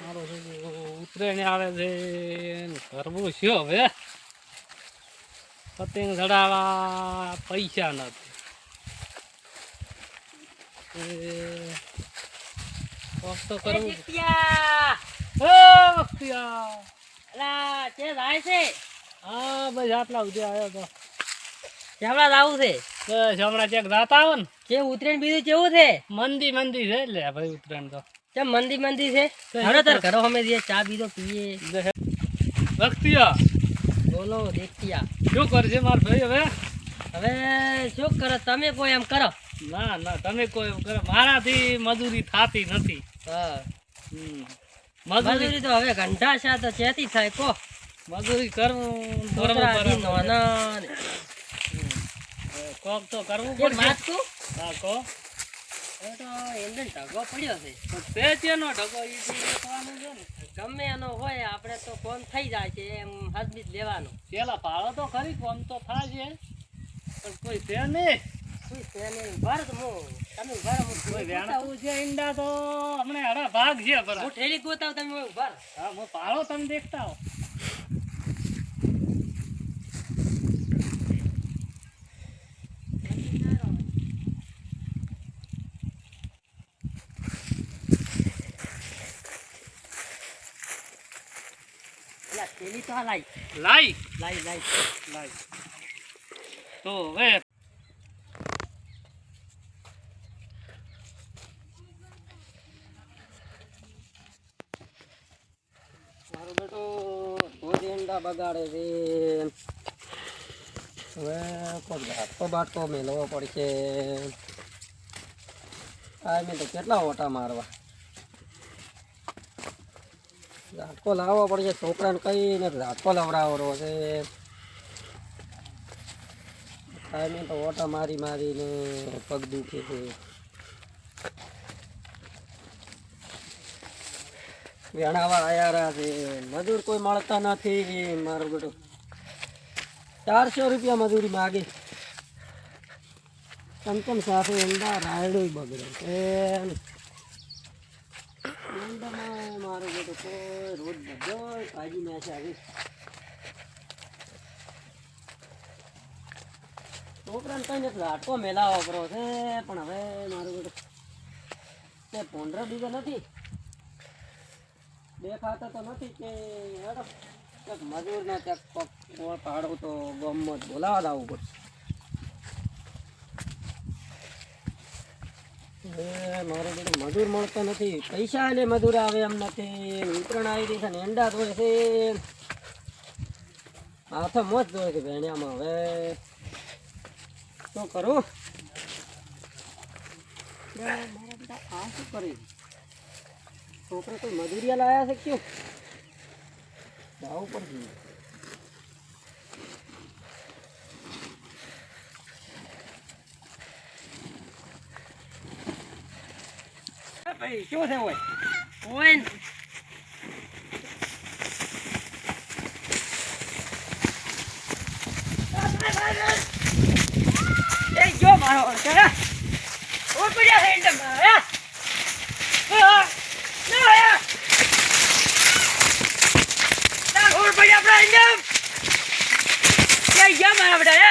મારો ઉતરેણ આવે છે કરવું શું હવે પતંગ ચડાવવા પૈસા નથી તો કરવું હા બસ આટલા સુધી આવ્યો તો હમણાં આવું છે બસ હમણાં ચેક જાતા આવો ને કેમ ઉતરેણ બીજું કેવું છે મંદી મંદી છે લે ભાઈ ઉતરેણ તો કેમ મંદી છે હવે તાર ઘરો અમે જઈએ ચા બીજો પીએ વખતિયા બોલો દેખિયા શું કરશે માર ભાઈ હવે હવે શું કરો તમે કોઈ એમ કરો ના ના તમે કોઈ એમ કરો મારાથી મજૂરી થાતી નથી હા મજૂરી તો હવે ઘંટા છે તો ચેતી થાય કો મજૂરી કરવું કોક તો કરવું પડશે હા કો ઢગો પડ્યો છે તે તેનો ઢગો ઈ લેવાનું છે ને ગમે એનો હોય આપણે તો ફોન થઈ જાય છે એમ હસબીજ લેવાનો પેલા ભાડો તો ખરી કોમ તો થાય છે પણ કોઈ છે નહીં શું છે નહીં ભર તમે ભર કોઈ વેણતું છે ઈંડા તો હમણાં હરા ભાગ છે પણ હું ઠેલી ગોતાવ તમે ભર હા હું ભાડો તમે દેખતા હો ઠેલી તો લાઈ લાઈ લાઈ લાઈ લાઈ તો હવે મારો બેટો રોજ ઈંડા બગાડે છે હવે કોઈ ઘાટકો બાટકો મેળવવો પડશે આ મેં તો કેટલા ઓટા મારવા ઝાટકો લાવવો પડશે છોકરાને કહીને ઝાટકો લવડાવવાનો છે આ મેં તો ઓટા મારીને પગ દુખે છે વેણાવા આયા છે મજૂર કોઈ મળતા નથી મારો બેટો 400 રૂપિયા મજૂરી માગે કમ સાથે ઈંડા રાયડું બગડે છે ઈંડામાં મારો બેટો કોઈ રોજ બધો કાઢી નાખે આવી છોકરાને કઈ નથી ઝાટકો મેલાવો કરો છે પણ હવે મારો બેટો તે 15 બીજા નથી દેખાતા તો નથી કે મજૂર ના ત્યાં પાડો તો ગામમાં જ બોલાવા આવવું પડશે મારો બધું મજૂર મળતો નથી પૈસા એટલે મજૂર આવે એમ નથી ઉતરણ આવી રહી છે ને ઈંડા ધોય છે હાથે મોજ ધોય છે ભેણિયામાં હવે શું કરું મારા બધા આ શું કરી છોકરા કોઈ મજૂરિયા લાયા છે ક્યું જવું પડશે ભાઈ શું છે હોય જો મારો મારા બેટા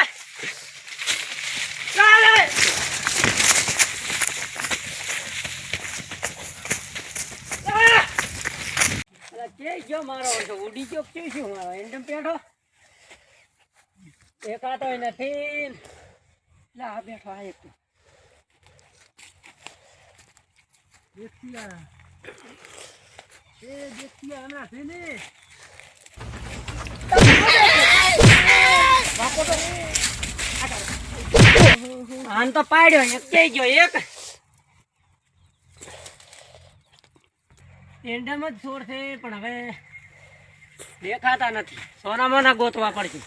મારો ઉડી ગયો શું મારો એન્ડમ પેઠો દેખાતો નથી લા બેઠો આ એક દેખિયા હમણાં છે ને આન તો પાડ્યો એક થઈ ગયો એક એન્ડમ જ છોડ છે પણ હવે દેખાતા નથી સોનામાં ગોતવા પડશે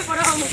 ભરાવો